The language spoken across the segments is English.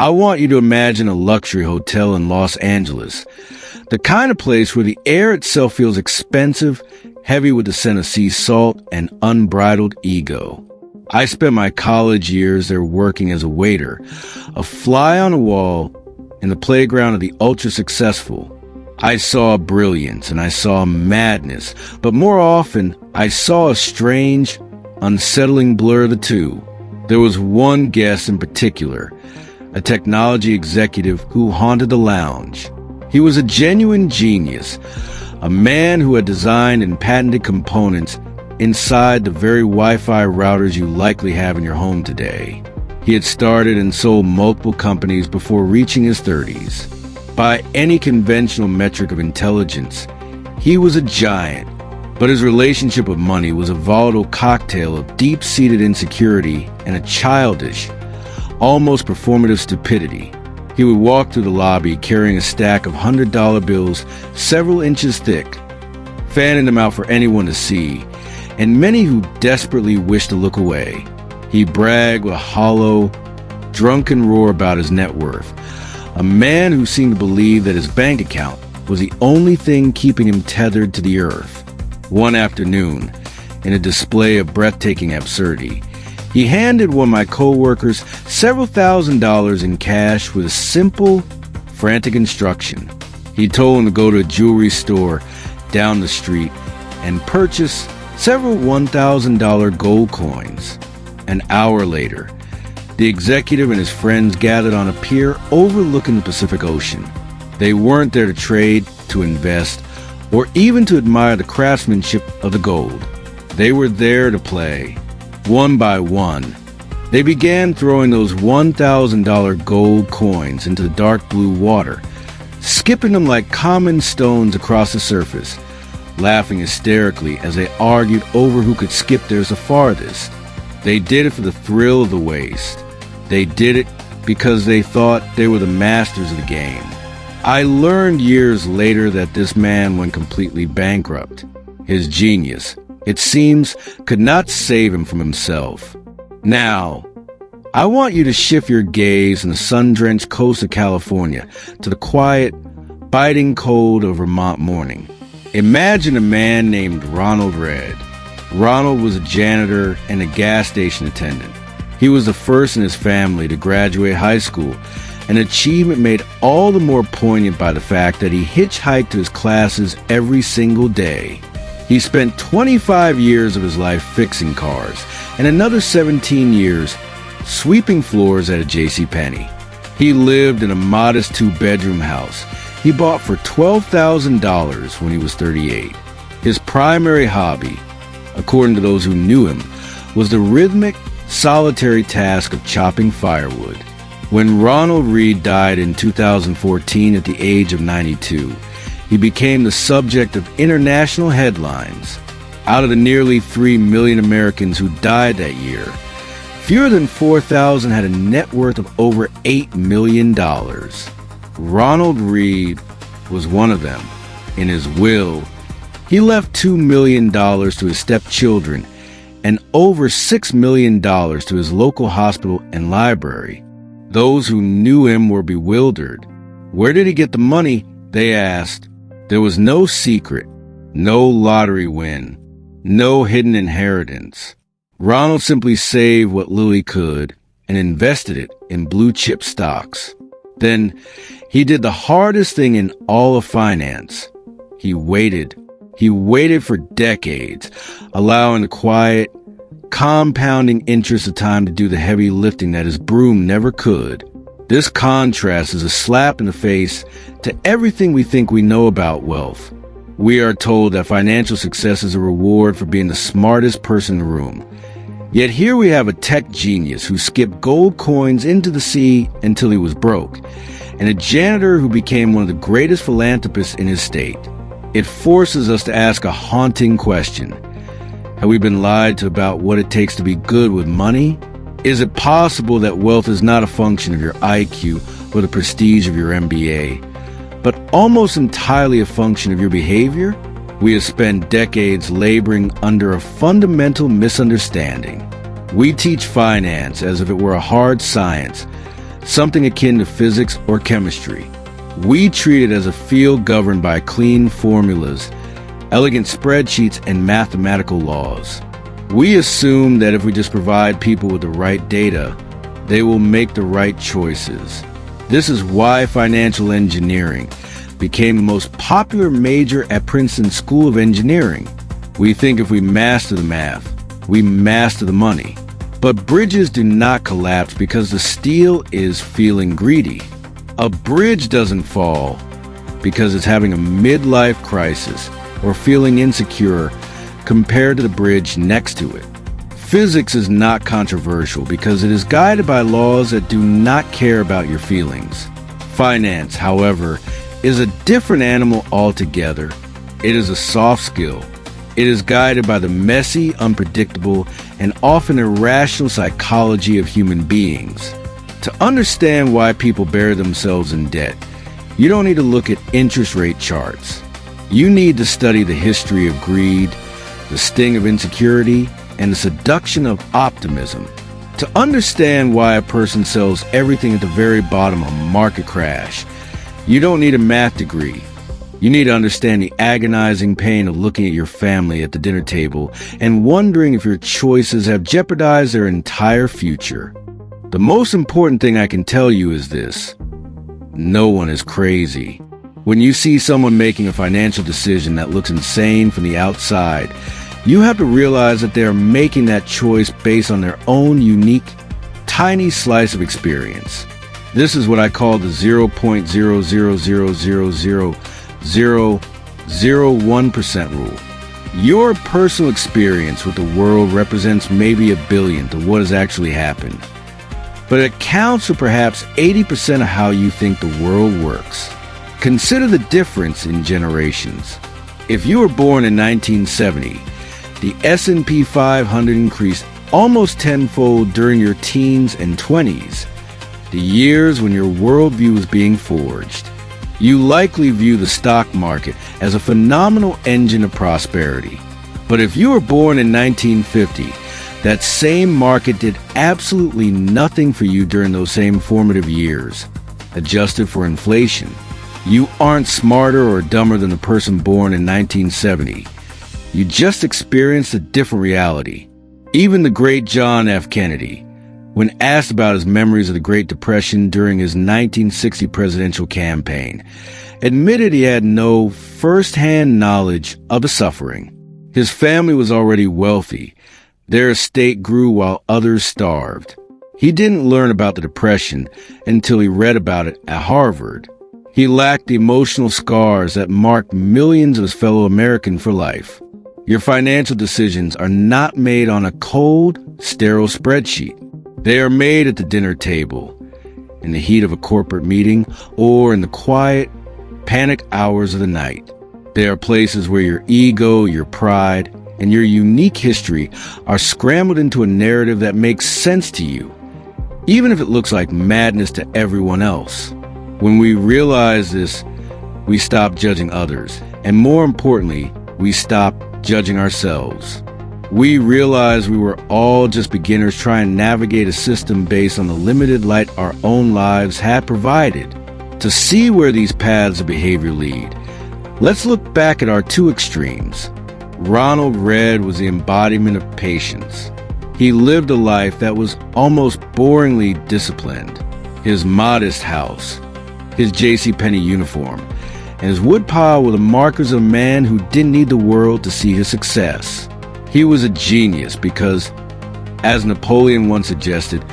I want you to imagine a luxury hotel in Los Angeles, the kind of place where the air itself feels expensive, heavy with the scent of sea salt and unbridled ego. I spent my college years there working as a waiter, a fly on the wall in the playground of the ultra-successful. I saw brilliance and I saw madness, but more often I saw a strange, unsettling blur of the two. There was one guest in particular, a technology executive who haunted the lounge. He was a genuine genius, a man who had designed and patented components inside the very Wi-Fi routers you likely have in your home today. He had started and sold multiple companies before reaching his 30s. By any conventional metric of intelligence, he was a giant, but his relationship with money was a volatile cocktail of deep-seated insecurity and a childish, almost performative stupidity. He would walk through the lobby carrying a stack of $100 bills several inches thick, fanning them out for anyone to see, and many who desperately wished to look away. He bragged with a hollow, drunken roar about his net worth, a man who seemed to believe that his bank account was the only thing keeping him tethered to the earth. One afternoon, in a display of breathtaking absurdity, he handed one of my co-workers several $1,000s in cash with a simple, frantic instruction. He told him to go to a jewelry store down the street and purchase several $1,000 gold coins. An hour later, the executive and his friends gathered on a pier overlooking the Pacific Ocean. They weren't there to trade, to invest, or even to admire the craftsmanship of the gold. They were there to play. One by one, they began throwing those $1,000 gold coins into the dark blue water, skipping them like common stones across the surface, laughing hysterically as they argued over who could skip theirs the farthest. They did it for the thrill of the waste. They did it because they thought they were the masters of the game. I learned years later that this man went completely bankrupt. His genius, it seems, could not save him from himself. Now, I want you to shift your gaze from the sun-drenched coast of California to the quiet, biting cold of Vermont morning. Imagine a man named Ronald Read. Ronald was a janitor and a gas station attendant. He was the first in his family to graduate high school, an achievement made all the more poignant by the fact that he hitchhiked to his classes every single day. He spent 25 years of his life fixing cars, and another 17 years sweeping floors at a JCPenney. He lived in a modest 2-bedroom house he bought for $12,000 when he was 38. His primary hobby, according to those who knew him, was the rhythmic, solitary task of chopping firewood. When Ronald Read died in 2014 at the age of 92, he became the subject of international headlines. Out of the nearly 3 million Americans who died that year, fewer than 4,000 had a net worth of over $8 million. Ronald Read was one of them. In his will, he left $2 million to his stepchildren and over $6 million to his local hospital and library. Those who knew him were bewildered. Where did he get the money? They asked. There was no secret, no lottery win, no hidden inheritance. Ronald simply saved what little he could and invested it in blue-chip stocks. Then he did the hardest thing in all of finance. He waited. He waited for decades, allowing the quiet, compounding interest of time to do the heavy lifting that his broom never could. This contrast is a slap in the face to everything we think we know about wealth. We are told that financial success is a reward for being the smartest person in the room. Yet here we have a tech genius who skipped gold coins into the sea until he was broke, and a janitor who became one of the greatest philanthropists in his state. It forces us to ask a haunting question. Have we been lied to about what it takes to be good with money? Is it possible that wealth is not a function of your IQ or the prestige of your MBA, but almost entirely a function of your behavior? We have spent decades laboring under a fundamental misunderstanding. We teach finance as if it were a hard science, something akin to physics or chemistry. We treat it as a field governed by clean formulas, elegant spreadsheets, and mathematical laws. We assume that if we just provide people with the right data, they will make the right choices. This is why financial engineering became the most popular major at Princeton School of Engineering. We think if we master the math, we master the money. But bridges do not collapse because the steel is feeling greedy. A bridge doesn't fall because it's having a midlife crisis or feeling insecure compared to the bridge next to it. Physics is not controversial because it is guided by laws that do not care about your feelings. Finance, however, is a different animal altogether. It is a soft skill. It is guided by the messy, unpredictable, and often irrational psychology of human beings. To understand why people bury themselves in debt, you don't need to look at interest rate charts. You need to study the history of greed, the sting of insecurity, and the seduction of optimism. To understand why a person sells everything at the very bottom of a market crash, you don't need a math degree. You need to understand the agonizing pain of looking at your family at the dinner table and wondering if your choices have jeopardized their entire future. The most important thing I can tell you is this: no one is crazy. When you see someone making a financial decision that looks insane from the outside, you have to realize that they are making that choice based on their own unique, tiny slice of experience. This is what I call the 0.0000001% rule. Your personal experience with the world represents maybe a billionth of what has actually happened, but it accounts for perhaps 80% of how you think the world works. Consider the difference in generations. If you were born in 1970, the S&P 500 increased almost tenfold during your teens and 20s, the years when your worldview was being forged. You likely view the stock market as a phenomenal engine of prosperity. But if you were born in 1950, that same market did absolutely nothing for you during those same formative years. Adjusted for inflation, you aren't smarter or dumber than the person born in 1970. You just experienced a different reality. Even the great John F. Kennedy, when asked about his memories of the Great Depression during his 1960 presidential campaign, admitted he had no first-hand knowledge of the suffering. His family was already wealthy. Their estate grew while others starved. He didn't learn about the Depression until he read about it at Harvard. He lacked the emotional scars that marked millions of his fellow Americans for life. Your financial decisions are not made on a cold, sterile spreadsheet. They are made at the dinner table, in the heat of a corporate meeting, or in the quiet, panic hours of the night. They are places where your ego, your pride, and your unique history are scrambled into a narrative that makes sense to you, even if it looks like madness to everyone else. When we realize this, we stop judging others, and more importantly, we stop judging ourselves. We realize we were all just beginners trying to navigate a system based on the limited light our own lives had provided. To see where these paths of behavior lead, let's look back at our two extremes. Ronald Read was the embodiment of patience. He lived a life that was almost boringly disciplined. His modest house, his JCPenney uniform, and his woodpile were the markers of a man who didn't need the world to see his success. He was a genius because, as Napoleon once suggested,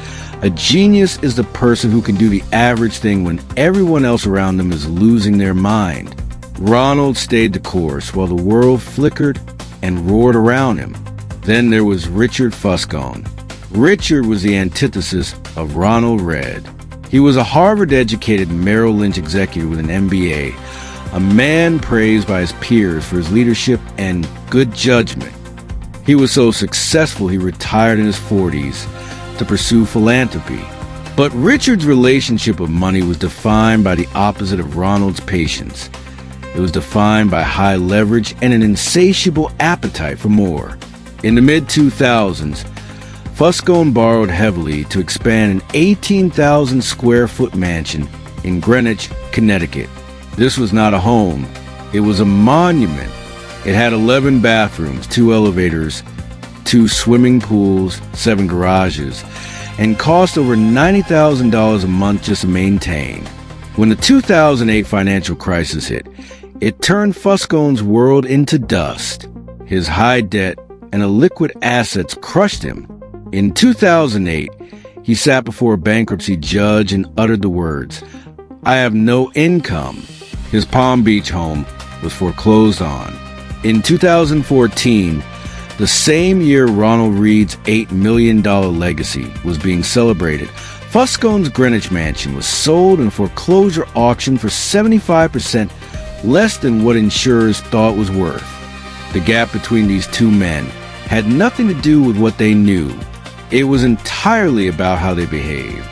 a genius is the person who can do the average thing when everyone else around them is losing their mind. Ronald stayed the course while the world flickered and roared around him. Then there was Richard Fuscone. Richard was the antithesis of Ronald Read. He was a Harvard-educated Merrill Lynch executive with an MBA, a man praised by his peers for his leadership and good judgment. He was so successful he retired in his 40s to pursue philanthropy. But Richard's relationship with money was defined by the opposite of Ronald's patience. It was defined by high leverage and an insatiable appetite for more. In the mid-2000s, Fuscone borrowed heavily to expand an 18,000 square foot mansion in Greenwich, Connecticut. This was not a home. It was a monument. It had 11 bathrooms, 2 elevators, 2 swimming pools, 7 garages, and cost over $90,000 a month just to maintain. When the 2008 financial crisis hit, it turned Fuscone's world into dust. His high debt and illiquid assets crushed him. In 2008, he sat before a bankruptcy judge and uttered the words, "I have no income." His Palm Beach home was foreclosed on. In 2014, the same year Ronald Read's $8 million legacy was being celebrated, Fuscone's Greenwich mansion was sold in a foreclosure auction for 75% less than what insurers thought was worth. The gap between these two men had nothing to do with what they knew. It was entirely about how they behaved.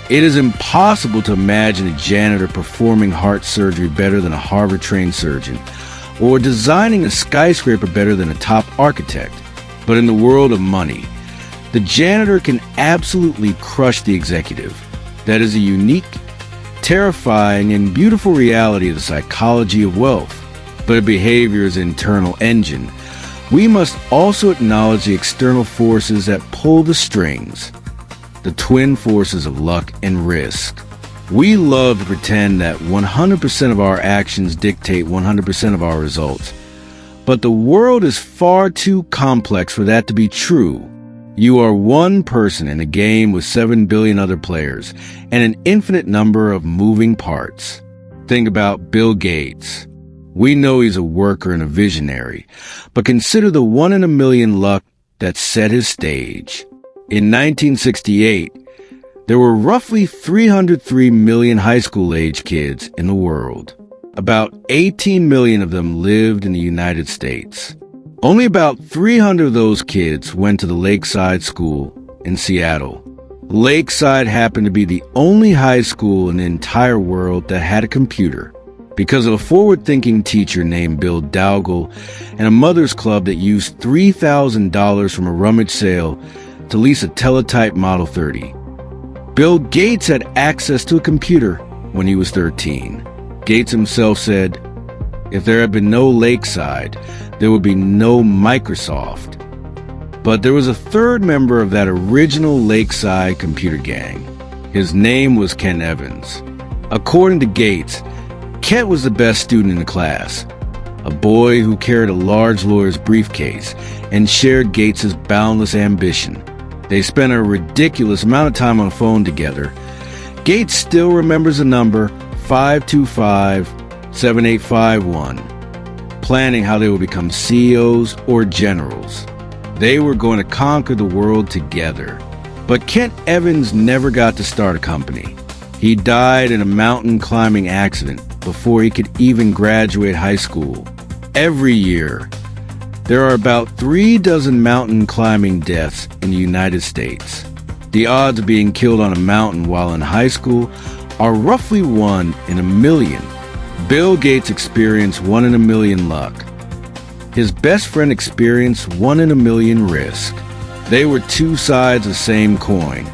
It is impossible to imagine a janitor performing heart surgery better than a Harvard-trained surgeon, or designing a skyscraper better than a top architect. But in the world of money, the janitor can absolutely crush the executive. That is a unique, terrifying, and beautiful reality of the psychology of wealth. But a behavior's internal engine. We must also acknowledge the external forces that pull the strings, the twin forces of luck and risk. We love to pretend that 100% of our actions dictate 100% of our results. But the world is far too complex for that to be true. You are one person in a game with 7 billion other players and an infinite number of moving parts. Think about Bill Gates. We know he's a worker and a visionary, but consider the 1 in a million luck that set his stage. In 1968, there were roughly 303 million high school-age kids in the world. About 18 million of them lived in the United States. Only about 300 of those kids went to the Lakeside School in Seattle. Lakeside happened to be the only high school in the entire world that had a computer, because of a forward-thinking teacher named Bill Dowgle and a mother's club that used $3,000 from a rummage sale to lease a teletype Model 30. Bill Gates had access to a computer when he was 13. Gates himself said, "If there had been no Lakeside, there would be no Microsoft." But there was a third member of that original Lakeside computer gang. His name was Ken Evans. According to Gates, Kent was the best student in the class, a boy who carried a large lawyer's briefcase and shared Gates's boundless ambition. They spent a ridiculous amount of time on the phone together. Gates still remembers the number 525-7851, planning how they would become CEOs or generals. They were going to conquer the world together. But Kent Evans never got to start a company. He died in a mountain climbing accident before he could even graduate high school. Every year, there are about 36 mountain climbing deaths in the United States. The odds of being killed on a mountain while in high school are roughly 1 in a million. Bill Gates experienced 1 in a million luck. His best friend experienced 1 in a million risk. They were two sides of the same coin,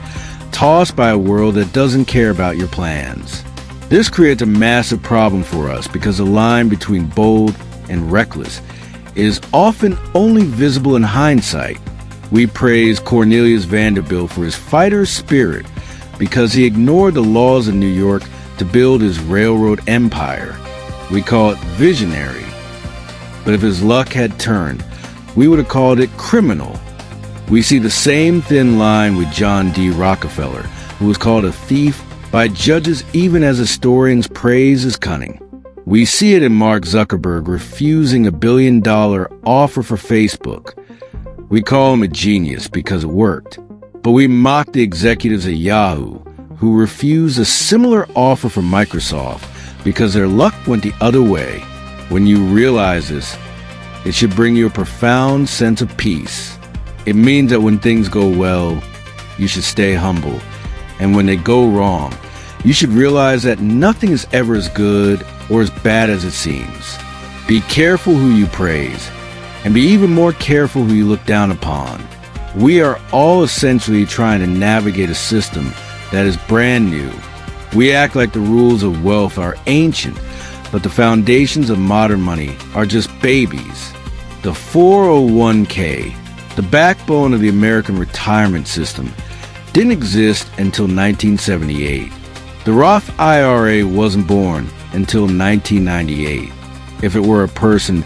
tossed by a world that doesn't care about your plans. This creates a massive problem for us because the line between bold and reckless is often only visible in hindsight. We praise Cornelius Vanderbilt for his fighter's spirit because he ignored the laws of New York to build his railroad empire. We call it visionary. But if his luck had turned, we would have called it criminal. We see the same thin line with John D. Rockefeller, who was called a thief by judges even as historians praise his cunning. We see it in Mark Zuckerberg refusing $1 billion offer for Facebook. We call him a genius because it worked. But we mock the executives at Yahoo who refused a similar offer from Microsoft because their luck went the other way. When you realize this, it should bring you a profound sense of peace. It means that when things go well, you should stay humble. And when they go wrong, you should realize that nothing is ever as good or as bad as it seems. Be careful who you praise, and be even more careful who you look down upon. We are all essentially trying to navigate a system that is brand new. We act like the rules of wealth are ancient, but the foundations of modern money are just babies. The 401k, the backbone of the American retirement system, didn't exist until 1978. The Roth IRA wasn't born until 1998. If it were a person,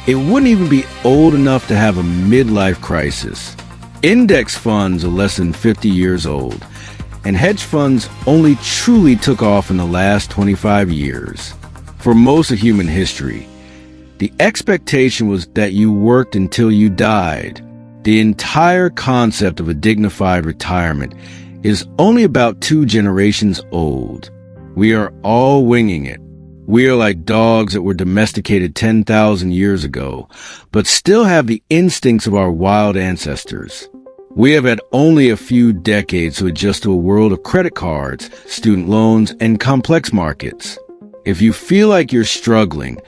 it wouldn't even be old enough to have a midlife crisis. Index funds are less than 50 years old, and hedge funds only truly took off in the last 25 years. For most of human history, the expectation was that you worked until you died. The entire concept of a dignified retirement is only about 2 generations old. We are all winging it. We are like dogs that were domesticated 10,000 years ago, but still have the instincts of our wild ancestors. We have had only a few decades to adjust to a world of credit cards, student loans, and complex markets. If you feel like you're struggling,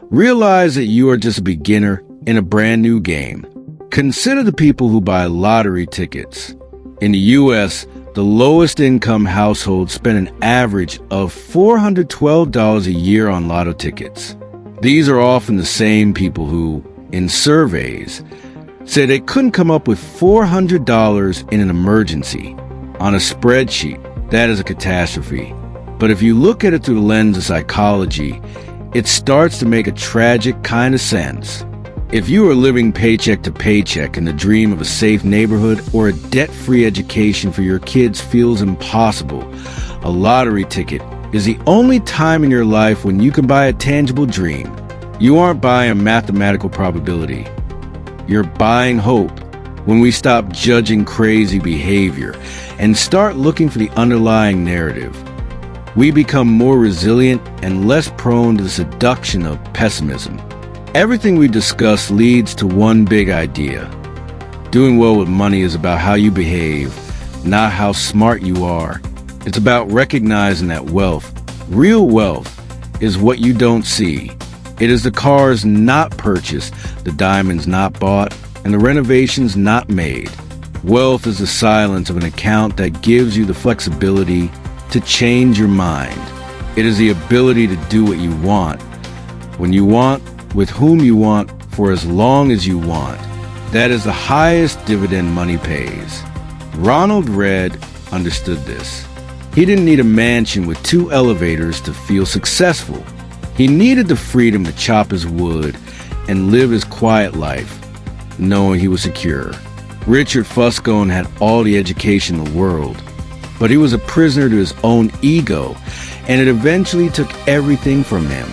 realize that you are just a beginner in a brand new game. Consider the people who buy lottery tickets. In the U.S., the lowest income households spend an average of $412 a year on lotto tickets. These are often the same people who, in surveys, say they couldn't come up with $400 in an emergency. On a spreadsheet, that is a catastrophe. But if you look at it through the lens of psychology, it starts to make a tragic kind of sense. If you are living paycheck to paycheck and the dream of a safe neighborhood or a debt-free education for your kids feels impossible, a lottery ticket is the only time in your life when you can buy a tangible dream. You aren't buying a mathematical probability. You're buying hope. When we stop judging crazy behavior and start looking for the underlying narrative, we become more resilient and less prone to the seduction of pessimism. Everything we discuss leads to one big idea. Doing well with money is about how you behave, not how smart you are. It's about recognizing that wealth, real wealth, is what you don't see. It is the cars not purchased, the diamonds not bought, and the renovations not made. Wealth is the silence of an account that gives you the flexibility to change your mind. It is the ability to do what you want, when you want, with whom you want, for as long as you want. That is the highest dividend money pays. Ronald Read understood this. He didn't need a mansion with 2 elevators to feel successful. He needed the freedom to chop his wood and live his quiet life, knowing he was secure. Richard Fuscone had all the education in the world, but he was a prisoner to his own ego, and it eventually took everything from him.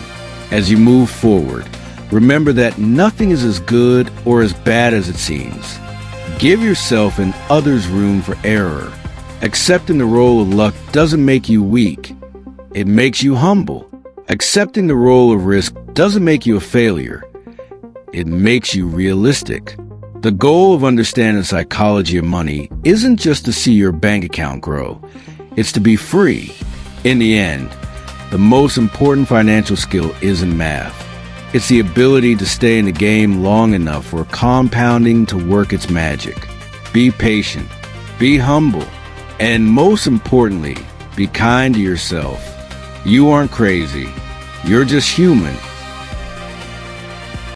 As you move forward, remember that nothing is as good or as bad as it seems. Give yourself and others room for error. Accepting the role of luck doesn't make you weak. It makes you humble. Accepting the role of risk doesn't make you a failure. It makes you realistic. The goal of understanding the psychology of money isn't just to see your bank account grow. It's to be free. In the end, the most important financial skill isn't math. It's the ability to stay in the game long enough for compounding to work its magic. Be patient, be humble, and most importantly, be kind to yourself. You aren't crazy. You're just human,